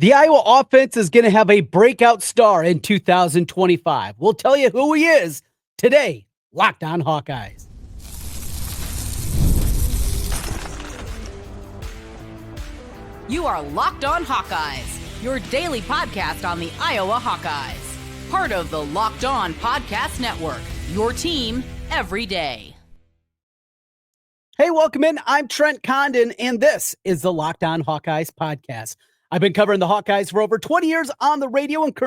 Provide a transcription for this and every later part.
The Iowa offense is going to have a breakout star in 2025. We'll tell you who he is today. Locked on Hawkeyes. You are Locked on Hawkeyes, your daily podcast on the Iowa Hawkeyes. Part of the Locked on Podcast Network, your team every day. Hey, welcome in. I'm Trent Condon, and this is the Locked on Hawkeyes podcast. I've been covering the Hawkeyes for over 20 years on the radio and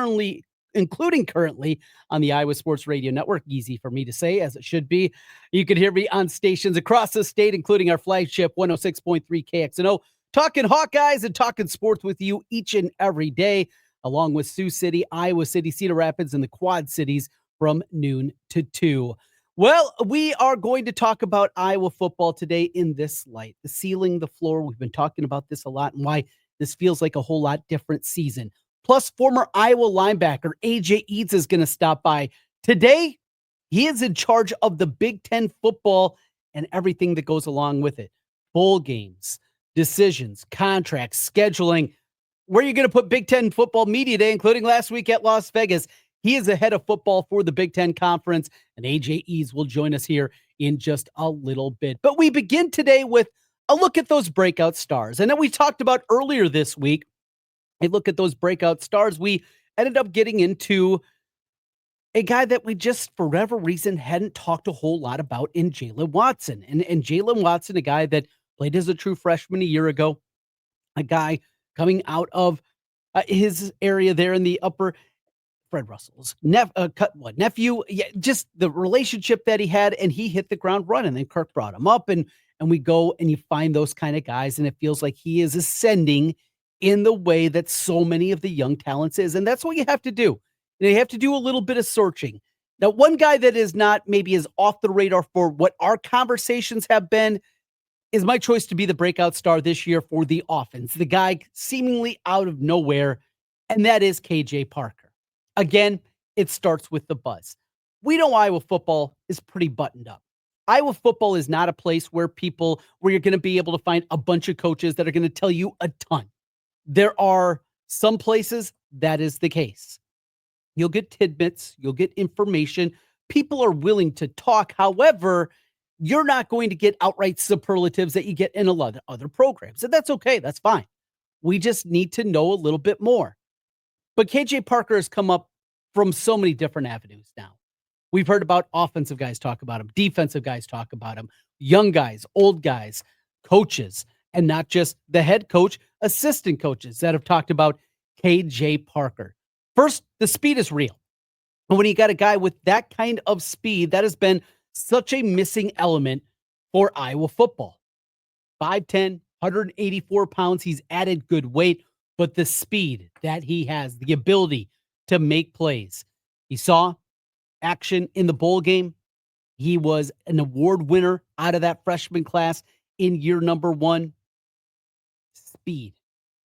including currently on the Iowa Sports Radio Network. Easy for me to say, as it should be. You can hear me on stations across the state, including our flagship 106.3 KXNO, talking Hawkeyes and talking sports with you each and every day, along with Sioux City, Iowa City, Cedar Rapids, and the Quad Cities from noon to 2. Well, we are going to talk about Iowa football today in this light. The ceiling, the floor. We've been talking about this a lot and why this feels like a whole lot different season. Plus, former Iowa linebacker AJ Eads is going to stop by. Today, he is in charge of the Big Ten football and everything that goes along with it. Bowl games, decisions, contracts, scheduling. Where are you going to put Big Ten football media day, including last week at Las Vegas? He is the head of football for the Big Ten Conference, and AJ Eads will join us here in just a little bit. But we begin today with a look at those breakout stars. And then we talked about earlier this week, a look at those breakout stars. We ended up getting into a guy that we just, for whatever reason, hadn't talked a whole lot about in Jalen Watson. And Jalen Watson, a guy that played as a true freshman a year ago, a guy coming out of his area there in the upper Fred Russell's nephew. Yeah, just the relationship that he had, and he hit the ground running. And Kirk brought him up, and we go and you find those kind of guys, and it feels like he is ascending in the way that so many of the young talents is. And that's what you have to do. You have to do a little bit of searching. Now, one guy that is not maybe as off the radar for what our conversations have been is my choice to be the breakout star this year for the offense. The guy seemingly out of nowhere, and that is KJ Parker. Again, it starts with the buzz. We know Iowa football is pretty buttoned up. Iowa football is not a place where you're going to be able to find a bunch of coaches that are going to tell you a ton. There are some places that is the case. You'll get tidbits, you'll get information. People are willing to talk. However, you're not going to get outright superlatives that you get in a lot of other programs. And that's okay. That's fine. We just need to know a little bit more. But KJ Parker has come up from so many different avenues now. We've heard about offensive guys talk about him, defensive guys talk about him, young guys, old guys, coaches, and not just the head coach, assistant coaches that have talked about KJ Parker. First, the speed is real. And when you got a guy with that kind of speed, that has been such a missing element for Iowa football. 5'10", 184 pounds. He's added good weight, but the speed that he has, the ability to make plays. He saw action in the bowl game. He was an award winner out of that freshman class in year number 1. Speed.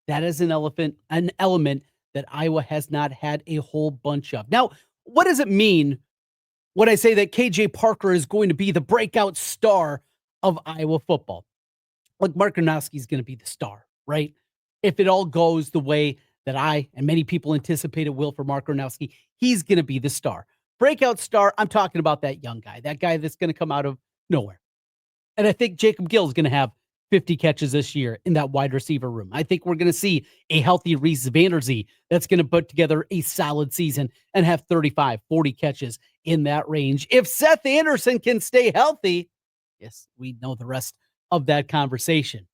That is an element that Iowa has not had a whole bunch of. Now, what does it mean when I say that KJ Parker is going to be the breakout star of Iowa football? Like, Mark Gronowski is going to be the star, right? If it all goes the way that I and many people anticipate it will for Mark Gronowski, he's going to be the star. Breakout star, I'm talking about that young guy, that guy that's going to come out of nowhere. And I think Jacob Gill is going to have 50 catches this year in that wide receiver room. I think we're going to see a healthy Reese Vanderzee that's going to put together a solid season and have 35, 40 catches in that range. If Seth Anderson can stay healthy, yes, we know the rest of that conversation.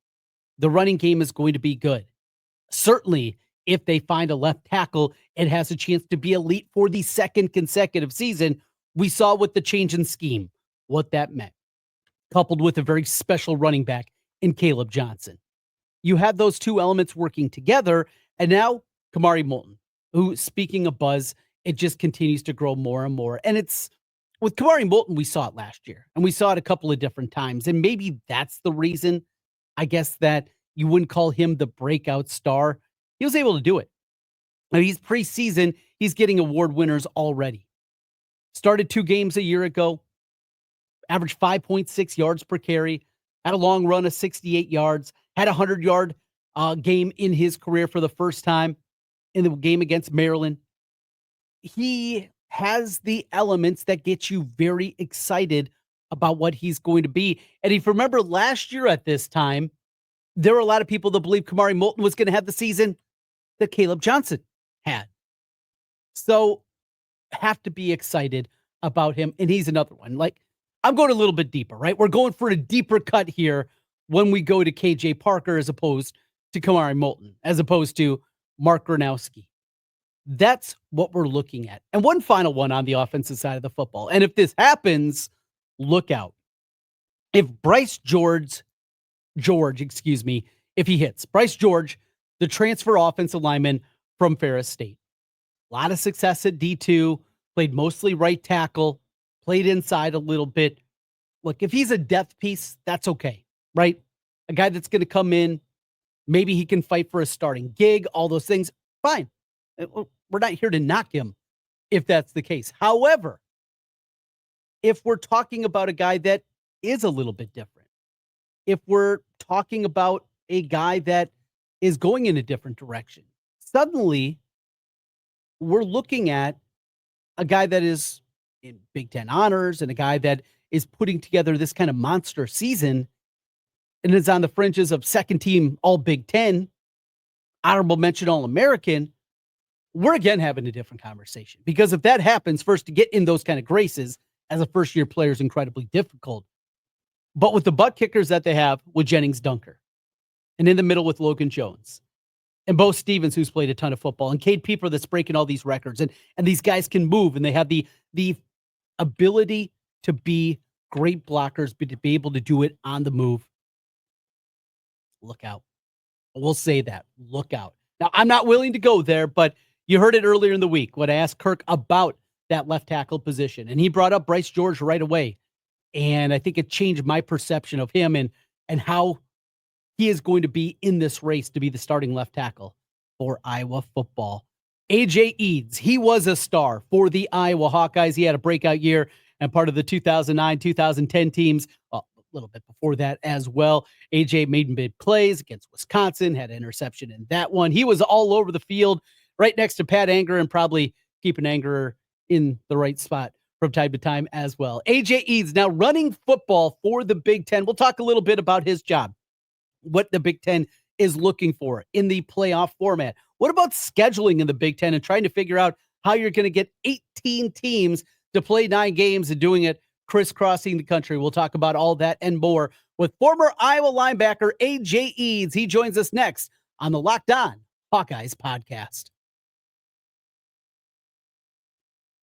The running game is going to be good. Certainly, if they find a left tackle, it has a chance to be elite for the second consecutive season. We saw with the change in scheme what that meant, coupled with a very special running back in Caleb Johnson. You have those two elements working together, and now Kamari Moulton, who, speaking of buzz, it just continues to grow more and more. And it's with Kamari Moulton, we saw it last year, and we saw it a couple of different times, and maybe that's the reason, I guess, that you wouldn't call him the breakout star. He was able to do it. Now, he's preseason. He's getting award winners already. Started 2 games a year ago. Averaged 5.6 yards per carry. Had a long run of 68 yards. Had a 100-yard game in his career for the first time. in the game against Maryland. He has the elements that get you very excited about what he's going to be. And if you remember last year at this time, there were a lot of people that believed Kamari Moulton was going to have the season that Caleb Johnson had. So have to be excited about him. And he's another one. Like, I'm going a little bit deeper, right? We're going for a deeper cut here when we go to KJ Parker as opposed to Kamari Moulton, as opposed to Mark Gronowski. That's what we're looking at. And one final one on the offensive side of the football. And if this happens, look out. If if he hits Bryce George, the transfer offensive lineman from Ferris State. A lot of success at D2, played mostly right tackle, played inside a little bit. Look, if he's a depth piece, that's okay, right? A guy that's going to come in, maybe he can fight for a starting gig, all those things, fine. We're not here to knock him if that's the case. However, if we're talking about a guy that is a little bit different, if we're talking about a guy that is going in a different direction, suddenly we're looking at a guy that is in Big Ten honors and a guy that is putting together this kind of monster season and is on the fringes of second team All Big Ten, honorable mention All American. We're again having a different conversation, because if that happens, first, to get in those kind of graces as a first year player is incredibly difficult. But with the butt kickers that they have with Jennings Dunker, and in the middle with Logan Jones and Bo Stevens, who's played a ton of football, and Cade Pieper that's breaking all these records, and these guys can move and they have the ability to be great blockers, but to be able to do it on the move. Look out. We'll say that. Look out. Now, I'm not willing to go there, but you heard it earlier in the week when I asked Kirk about that left tackle position, and he brought up Bryce George right away. And I think it changed my perception of him and how he is going to be in this race to be the starting left tackle for Iowa football. AJ Eads, he was a star for the Iowa Hawkeyes. He had a breakout year and part of the 2009-2010 teams. Well, a little bit before that as well. AJ made big plays against Wisconsin, had an interception in that one. He was all over the field, right next to Pat Anger, and probably keeping Anger in the right spot from time to time as well. AJ Eads now running football for the Big Ten. We'll talk a little bit about his job, what the Big Ten is looking for in the playoff format. What about scheduling in the Big Ten and trying to figure out how you're going to get 18 teams to play 9 games and doing it crisscrossing the country? We'll talk about all that and more with former Iowa linebacker AJ Eads. He joins us next on the Locked On Hawkeyes podcast.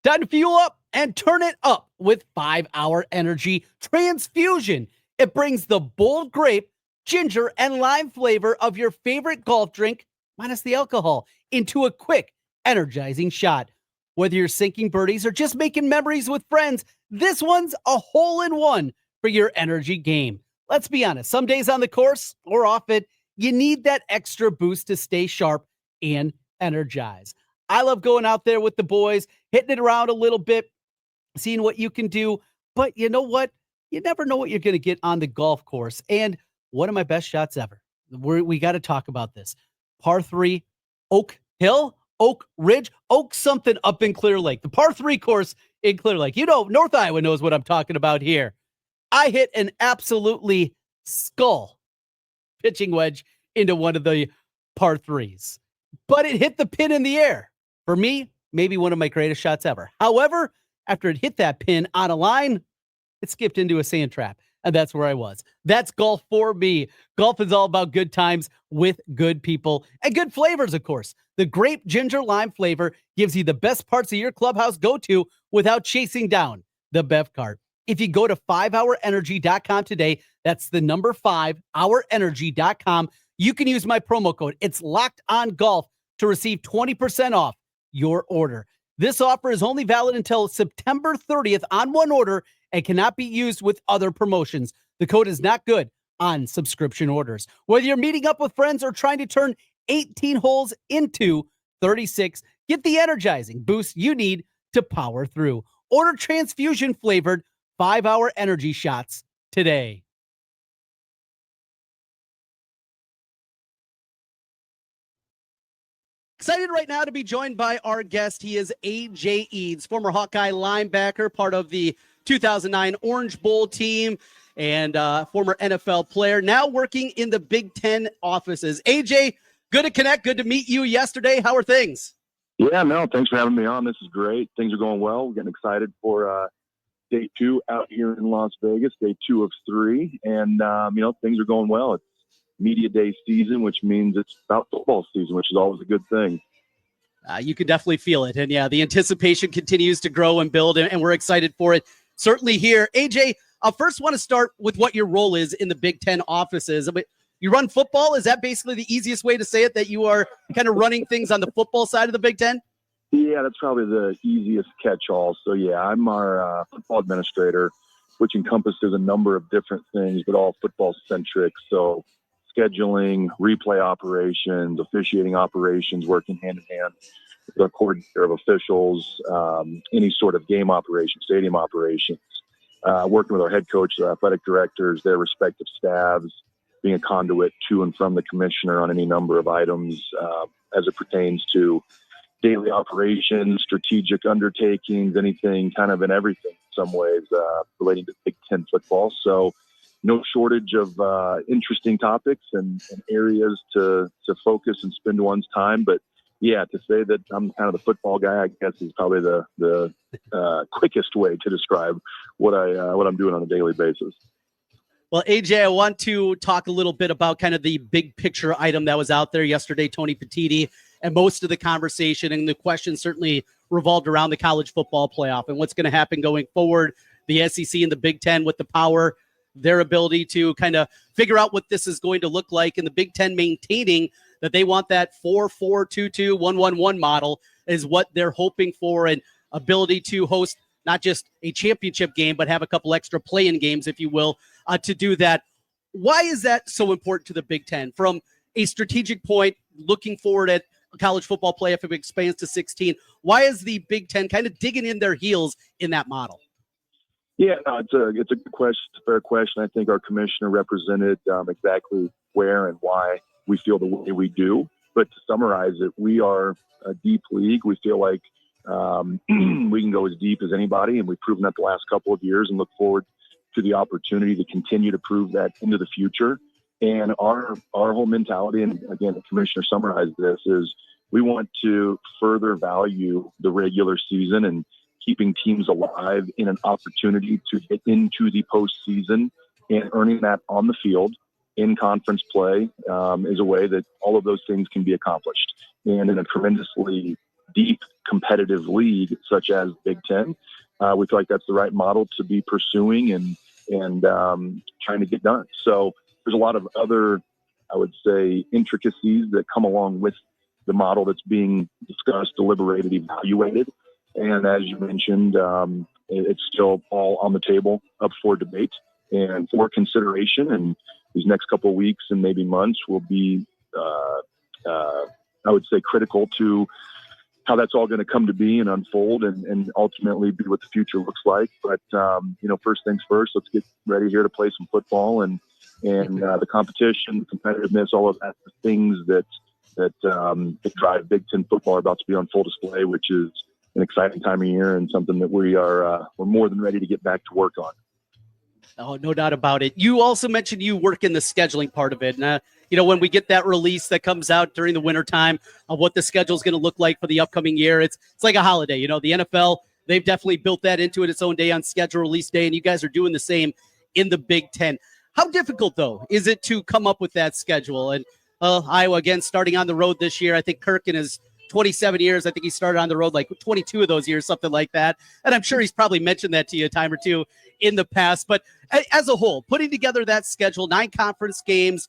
Time to fuel up and turn it up with 5-Hour Energy Transfusion. It brings the bold grape, ginger, and lime flavor of your favorite golf drink, minus the alcohol, into a quick, energizing shot. Whether you're sinking birdies or just making memories with friends, this one's a hole-in-one for your energy game. Let's be honest, some days on the course or off it, you need that extra boost to stay sharp and energized. I love going out there with the boys, hitting it around a little bit, seeing what you can do. But you know what? You never know what you're going to get on the golf course. And one of my best shots ever. We got to talk about this. Par 3, Oak Hill, Oak Ridge, Oak something up in Clear Lake. The par 3 course in Clear Lake. You know, North Iowa knows what I'm talking about here. I hit an absolutely skull pitching wedge into one of the par 3s. But it hit the pin in the air. For me, maybe one of my greatest shots ever. However, after it hit that pin on a line, it skipped into a sand trap. And that's where I was. That's golf for me. Golf is all about good times with good people and good flavors, of course. The grape ginger lime flavor gives you the best parts of your clubhouse go-to without chasing down the bev cart. If you go to 5hourenergy.com today, that's the number 5hourenergy.com, you can use my promo code. It's Locked On Golf to receive 20% off your order. This offer is only valid until September 30th on one order and cannot be used with other promotions. The code is not good on subscription orders. Whether you're meeting up with friends or trying to turn 18 holes into 36, get the energizing boost you need to power through. Order transfusion flavored 5-Hour Energy shots today. Excited right now to be joined by our guest. He is A.J. Eads, former Hawkeye linebacker, part of the 2009 Orange Bowl team, and former NFL player, now working in the Big Ten offices. A.J., good to connect. Good to meet you yesterday. How are things? Yeah, no, thanks for having me on. This is great. Things are going well. We're getting excited for day 2 out here in Las Vegas, day 2 of 3. And, things are going well. It's media day season, which means it's about football season, which is always a good thing. You can definitely feel it. And yeah, the anticipation continues to grow and build, and we're excited for it. Certainly here. AJ, I first want to start with what your role is in the Big Ten offices. You run football. Is that basically the easiest way to say it, that you are kind of running things on the football side of the Big Ten? Yeah, that's probably the easiest catch-all. So, yeah, I'm our football administrator, which encompasses a number of different things, but all football-centric. So scheduling, replay operations, officiating operations, working hand-in-hand with our coordinator of officials, any sort of game operation, stadium operations, working with our head coach, our athletic directors, their respective staffs, being a conduit to and from the commissioner on any number of items as it pertains to daily operations, strategic undertakings, anything kind of in everything in some ways relating to Big Ten football. So no shortage of interesting topics and areas to focus and spend one's time. But yeah, to say that I'm kind of the football guy, I guess is probably the quickest way to describe what I'm doing on a daily basis. Well, AJ, I want to talk a little bit about kind of the big picture item that was out there yesterday, Tony Petitti, and most of the conversation and the question certainly revolved around the college football playoff and what's going to happen going forward. The SEC and the Big Ten with the power, their ability to kind of figure out what this is going to look like, and the Big Ten maintaining that they want that 4-4-2-2, 1-1-1 model is what they're hoping for, and ability to host not just a championship game, but have a couple extra play-in games, if you will, to do that. Why is that so important to the Big Ten? From a strategic point, looking forward at college football playoff, if it expands to 16, why is the Big Ten kind of digging in their heels in that model? Yeah, no, it's a good question. It's a fair question. I think our commissioner represented exactly where and why we feel the way we do. But to summarize it, we are a deep league. We feel like we can go as deep as anybody, and we've proven that the last couple of years and look forward to the opportunity to continue to prove that into the future. And our whole mentality, and again, the commissioner summarized this, is we want to further value the regular season and keeping teams alive in an opportunity to get into the postseason, and earning that on the field in conference play is a way that all of those things can be accomplished. And in a tremendously deep competitive league such as Big Ten, we feel like that's the right model to be pursuing and trying to get done. So there's a lot of other, I would say, intricacies that come along with the model that's being discussed, deliberated, evaluated. And as you mentioned, it's still all on the table, up for debate and for consideration. And these next couple of weeks and maybe months will be, I would say, critical to how that's all going to come to be and unfold and ultimately be what the future looks like. But, first things first, let's get ready here to play some football and the competition, the competitiveness, all of that, the things that drive Big Ten football are about to be on full display, which is an exciting time of year and something that we're more than ready to get back to work on. Oh, no doubt about it. You also mentioned you work in the scheduling part of it. And, when we get that release that comes out during the wintertime of what the schedule is going to look like for the upcoming year, it's like a holiday. The NFL, they've definitely built that into it its own day on schedule release day, and you guys are doing the same in the Big Ten. How difficult, though, is it to come up with that schedule? And Iowa, again, starting on the road this year. I think Kirk in his 27 years, I think he started on the road like 22 of those years, something like that. And I'm sure he's probably mentioned that to you a time or two in the past. But as a whole, putting together that schedule, 9 conference games,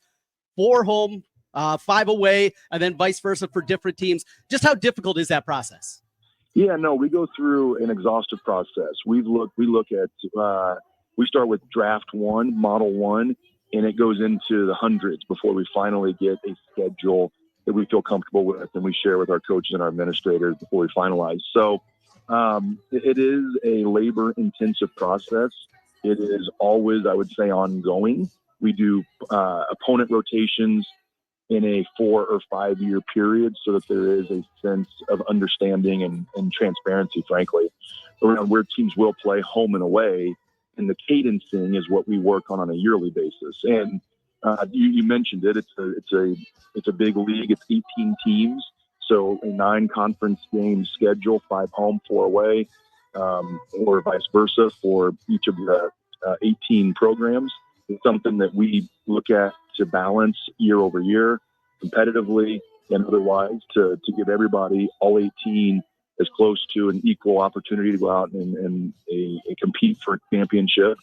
4 home, 5 away, and then vice versa for different teams. Just how difficult is that process? Yeah, no, we go through an exhaustive process. We start with draft 1, model 1, and it goes into the hundreds before we finally get a schedule that we feel comfortable with and we share with our coaches and our administrators before we finalize. So it is a labor-intensive process. It is always, I would say, ongoing. We do opponent rotations in a 4 or 5 year period, so that there is a sense of understanding and transparency, frankly, around where teams will play home and away. And the cadencing is what we work on a yearly basis. And you mentioned it. It's a big league. It's 18 teams, so a 9 conference game schedule, 5 home, 4 away, or vice versa for each of the 18 programs. It's something that we look at to balance year over year, competitively and otherwise, to give everybody, all 18, as close to an equal opportunity to go out and compete for a championship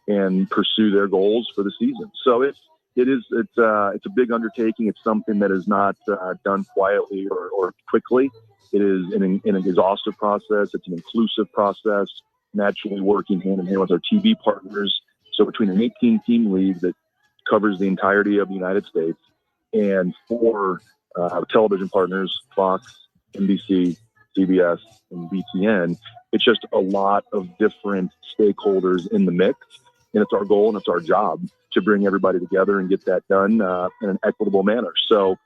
and pursue their goals for the season. So it's a big undertaking. It's something that is not done quietly or quickly. It is an exhaustive process. It's an inclusive process, naturally working hand in hand with our TV partners. So between an 18-team league that covers the entirety of the United States and 4 television partners, Fox, NBC, CBS, and BTN, it's just a lot of different stakeholders in the mix. And it's our goal and it's our job to bring everybody together and get that done in an equitable manner. So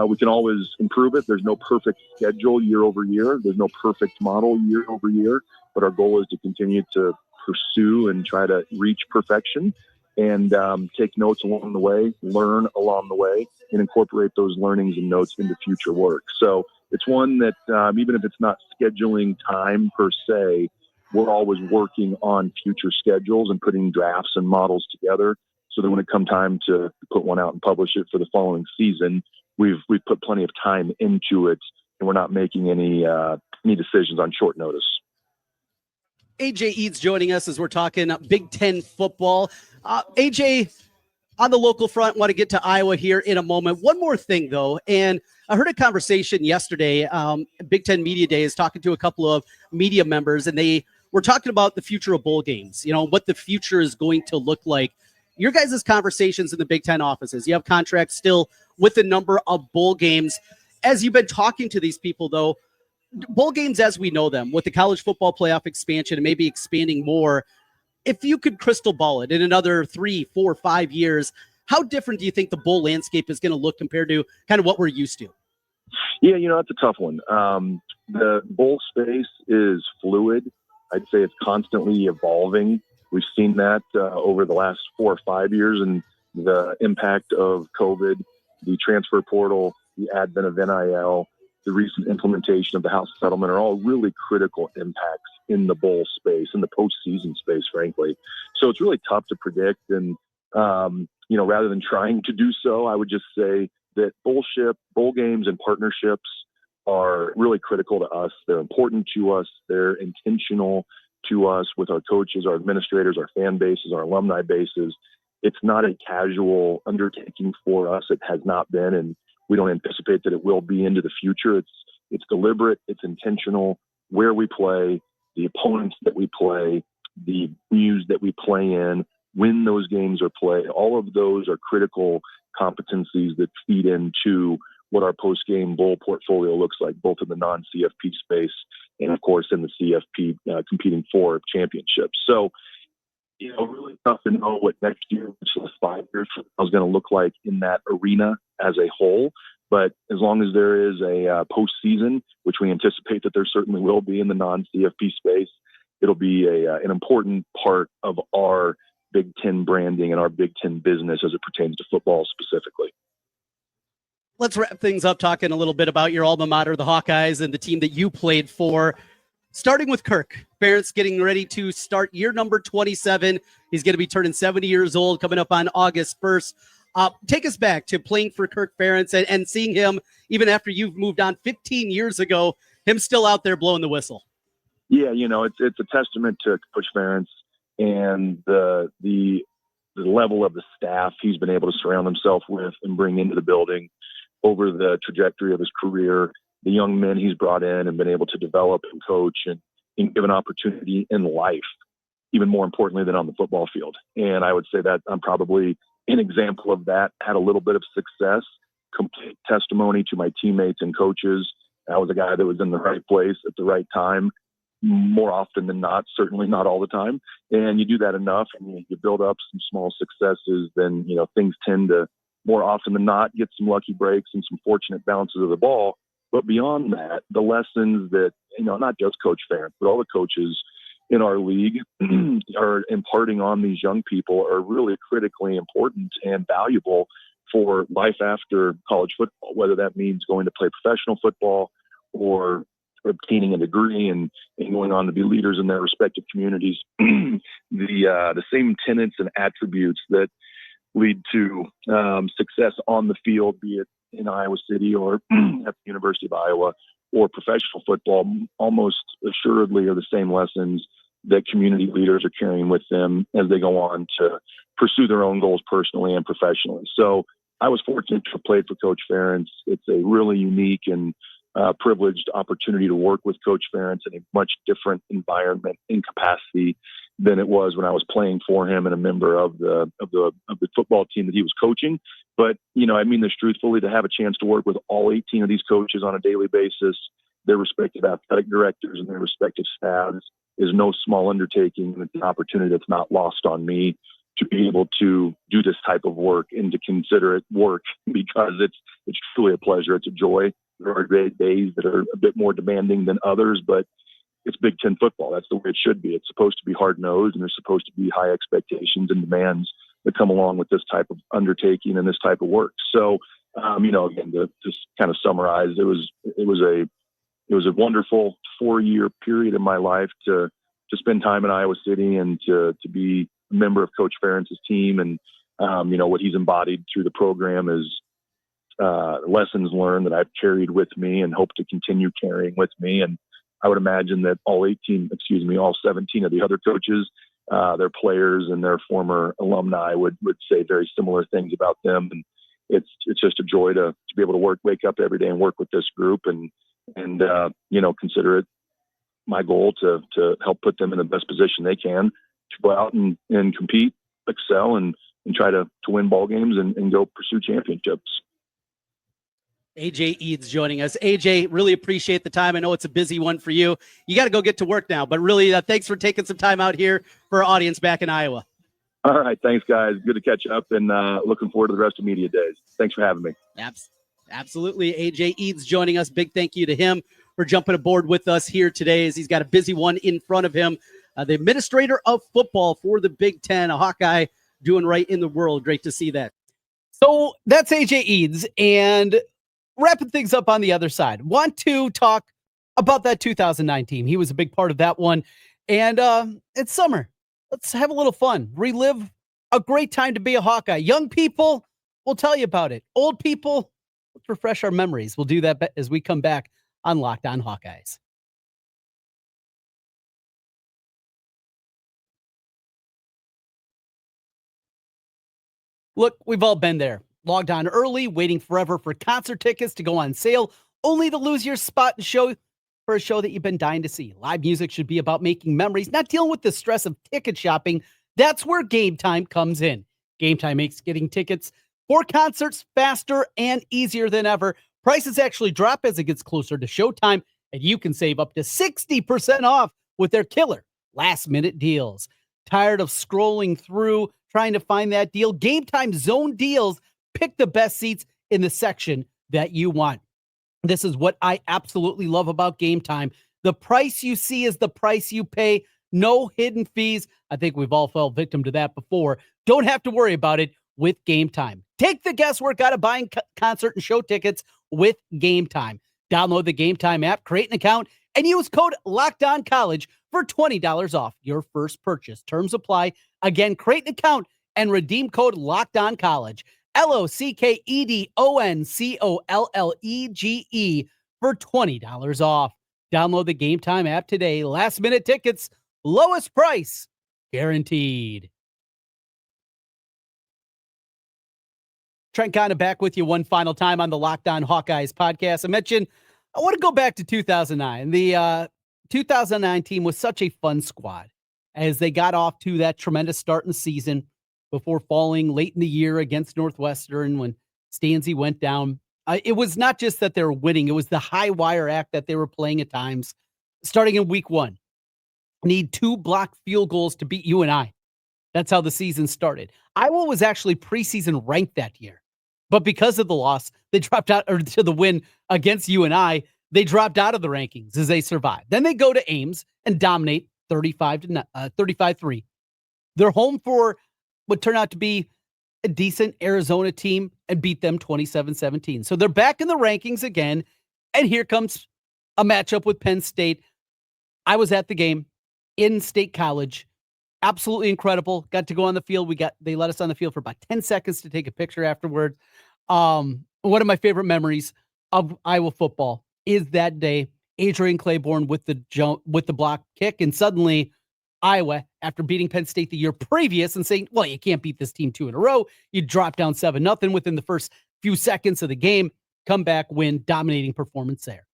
we can always improve it. There's no perfect schedule year over year. There's no perfect model year over year. But our goal is to continue to pursue and try to reach perfection and take notes along the way, learn along the way, and incorporate those learnings and notes into future work. So it's one that even if it's not scheduling time per se, we're always working on future schedules and putting drafts and models together so that when it comes time to put one out and publish it for the following season, we've put plenty of time into it and we're not making any decisions on short notice. AJ Eads joining us as we're talking Big Ten football. AJ, on the local front, want to get to Iowa here in a moment. One more thing, though, and I heard a conversation yesterday, Big Ten Media Day, is talking to a couple of media members, and they were talking about the future of bowl games, what the future is going to look like. Your guys' conversations in the Big Ten offices, you have contracts still with a number of bowl games. As you've been talking to these people, though, bowl games as we know them, with the college football playoff expansion and maybe expanding more, if you could crystal ball it in another 3, 4, 5 years, how different do you think the bowl landscape is going to look compared to kind of what we're used to? Yeah, that's a tough one. The bowl space is fluid. I'd say it's constantly evolving. We've seen that over the last 4 or 5 years, and the impact of COVID, the transfer portal, the advent of NIL, the recent implementation of the House settlement are all really critical impacts in the bowl space, in the postseason space, frankly. So it's really tough to predict. And, rather than trying to do so, I would just say that bowl games and partnerships are really critical to us. They're important to us. They're intentional to us with our coaches, our administrators, our fan bases, our alumni bases. It's not a casual undertaking for us. It has not been, and we don't anticipate that it will be into the future. It's deliberate. It's intentional. Where we play, the opponents that we play, the venues that we play in, when those games are played, all of those are critical competencies that feed into what our post-game bowl portfolio looks like, both in the non-CFP space and, of course, in the CFP competing for championships. So, really tough to know what next year, which is 5 years, is going to look like in that arena as a whole. But as long as there is a postseason, which we anticipate that there certainly will be in the non-CFP space, it'll be an important part of our Big Ten branding and our Big Ten business as it pertains to football specifically. Let's wrap things up talking a little bit about your alma mater, the Hawkeyes, and the team that you played for. Starting with Kirk Ferentz, getting ready to start year number 27. He's going to be turning 70 years old coming up on August 1st. Take us back to playing for Kirk Ferentz and seeing him, even after you've moved on 15 years ago, him still out there blowing the whistle. Yeah, it's a testament to Coach Ferentz and the level of the staff he's been able to surround himself with and bring into the building over the trajectory of his career, the young men he's brought in and been able to develop and coach and give an opportunity in life, even more importantly than on the football field. And I would say that I'm probably an example of that, had a little bit of success, complete testimony to my teammates and coaches. I was a guy that was in the right place at the right time, more often than not, certainly not all the time. And you do that enough and you build up some small successes, then, things tend to more often than not get some lucky breaks and some fortunate bounces of the ball. But beyond that, the lessons that, not just Coach Ferentz, but all the coaches in our league are imparting on these young people are really critically important and valuable for life after college football, whether that means going to play professional football or obtaining a degree and going on to be leaders in their respective communities. The same tenets and attributes that lead to success on the field, be it in Iowa City or at the University of Iowa or professional football, almost assuredly are the same lessons that community leaders are carrying with them as they go on to pursue their own goals personally and professionally. So I was fortunate to have played for Coach Ferentz. It's a really unique and privileged opportunity to work with Coach Ferentz in a much different environment and capacity than it was when I was playing for him and a member of the football team that he was coaching. But, I mean this truthfully, to have a chance to work with all 18 of these coaches on a daily basis, their respective athletic directors and their respective staffs, is no small undertaking. And it's an opportunity that's not lost on me to be able to do this type of work and to consider it work, because it's truly a pleasure. It's a joy. There are great days that are a bit more demanding than others, but it's Big Ten football. That's the way it should be. It's supposed to be hard-nosed, and there's supposed to be high expectations and demands that come along with this type of undertaking and this type of work. So, again, to just kind of summarize, it was a wonderful 4-year period in my life to spend time in Iowa City and to be a member of Coach Ferentz's team. And, what he's embodied through the program is lessons learned that I've carried with me and hope to continue carrying with me. And I would imagine that all 17 of the other coaches, their players and their former alumni would say very similar things about them. And it's just a joy to be able to wake up every day and work with this group and consider it my goal to help put them in the best position they can to go out and compete, excel, and try to win ball games and go pursue championships. AJ Eads joining us. AJ, really appreciate the time. I know it's a busy one for you. You got to go get to work now, but really thanks for taking some time out here for our audience back in Iowa. All right. Thanks, guys. Good to catch up, and looking forward to the rest of media days. Thanks for having me. Absolutely. AJ Eads joining us. Big thank you to him for jumping aboard with us here today, as he's got a busy one in front of him. The administrator of football for the Big Ten, a Hawkeye doing right in the world. Great to see that. So that's AJ Eads, and wrapping things up on the other side. Want to talk about that 2009 team. He was a big part of that one. And it's summer. Let's have a little fun. Relive a great time to be a Hawkeye. Young people, we'll tell you about it. Old people, let's refresh our memories. We'll do that as we come back on Locked On Hawkeyes. Look, we've all been there. Logged on early, waiting forever for concert tickets to go on sale, only to lose your spot and show for a show that you've been dying to see. Live music should be about making memories, not dealing with the stress of ticket shopping. That's where Gametime comes in. Gametime makes getting tickets for concerts faster and easier than ever. Prices actually drop as it gets closer to showtime, and you can save up to 60% off with their killer last-minute deals. Tired of scrolling through, trying to find that deal? Gametime Zone Deals. Pick the best seats in the section that you want. This is what I absolutely love about Gametime. The price you see is the price you pay. No hidden fees. I think we've all fell victim to that before. Don't have to worry about it with Gametime. Take the guesswork out of buying concert and show tickets with Gametime. Download the Gametime app, create an account, and use code LOCKEDONCollege for $20 off your first purchase. Terms apply. Again, create an account and redeem code LOCKEDONCollege. LOCKEDONCOLLEGE for $20 off. Download the Gametime app today. Last minute tickets, lowest price guaranteed. Trent Condon back with you one final time on the Locked On Hawkeyes podcast. I mentioned I want to go back to 2009. The 2009 team was such a fun squad as they got off to that tremendous start in the season before falling late in the year against Northwestern when Stanzi went down. It was not just that they were winning. It was the high wire act that they were playing at times. Starting in week 1, need 2 blocked field goals to beat UNI. That's how the season started. Iowa was actually preseason ranked that year. But because of the loss, they dropped out, or to the win against UNI, they dropped out of the rankings as they survived. Then they go to Ames and dominate 35-3. They're home for what turned out to be a decent Arizona team and beat them 27-17. So they're back in the rankings again. And here comes a matchup with Penn State. I was at the game in State College. Absolutely incredible. Got to go on the field. They let us on the field for about 10 seconds to take a picture afterward. One of my favorite memories of Iowa football is that day, Adrian Claiborne with the block kick, and suddenly Iowa, after beating Penn State the year previous and saying, well, you can't beat this team 2 in a row, you drop down 7-0 within the first few seconds of the game, come back, win, dominating performance there.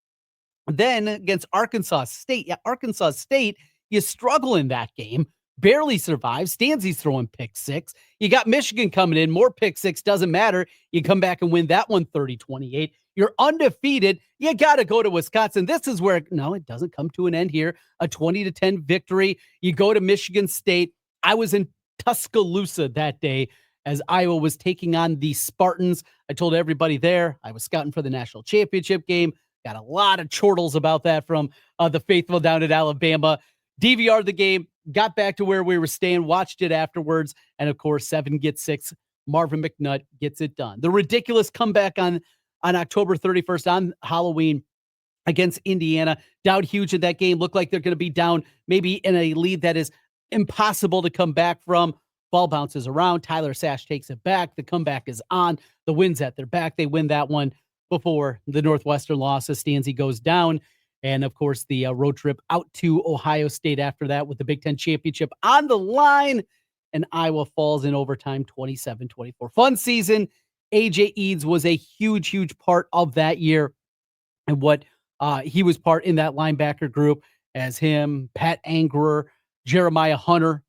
Then against Arkansas State, you struggle in that game, barely survive. Stanzi's throwing pick six. You got Michigan coming in, more pick six, doesn't matter. You come back and win that one 30-28. You're undefeated. You got to go to Wisconsin. This is where, no, it doesn't come to an end here. A 20-10 victory. You go to Michigan State. I was in Tuscaloosa that day as Iowa was taking on the Spartans. I told everybody there I was scouting for the national championship game. Got a lot of chortles about that from the faithful down at Alabama. DVR'd the game, got back to where we were staying, watched it afterwards, and of course, 7-6. Marvin McNutt gets it done. The ridiculous comeback on October 31st on Halloween against Indiana. Down huge in that game. Looked like they're going to be down maybe in a lead that is impossible to come back from. Ball bounces around. Tyler Sash takes it back. The comeback is on. The wind's at their back. They win that one before the Northwestern loss as Stanzi goes down. And, of course, the road trip out to Ohio State after that with the Big Ten championship on the line. And Iowa falls in overtime 27-24. Fun season. AJ Eads was a huge, huge part of that year. And what he was part in that linebacker group as him, Pat Angerer, Jeremiah Hunter,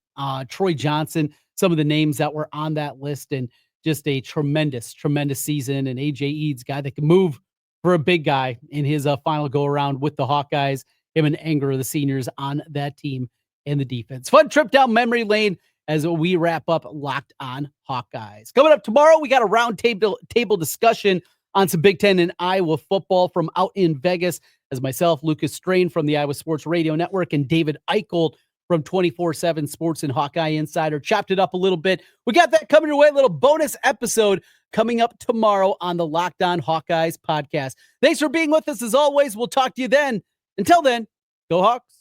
Troy Johnson, some of the names that were on that list. And just a tremendous, tremendous season. And AJ Eads, guy that can move for a big guy in his final go-around with the Hawkeyes. Him and Angerer, the seniors on that team and the defense. Fun trip down memory lane as we wrap up Locked On Hawkeyes. Coming up tomorrow, we got a round table discussion on some Big Ten and Iowa football from out in Vegas, as myself, Lucas Strain from the Iowa Sports Radio Network, and David Eichel from 24/7 Sports and Hawkeye Insider chopped it up a little bit. We got that coming your way, a little bonus episode coming up tomorrow on the Locked On Hawkeyes podcast. Thanks for being with us as always. We'll talk to you then. Until then, go Hawks.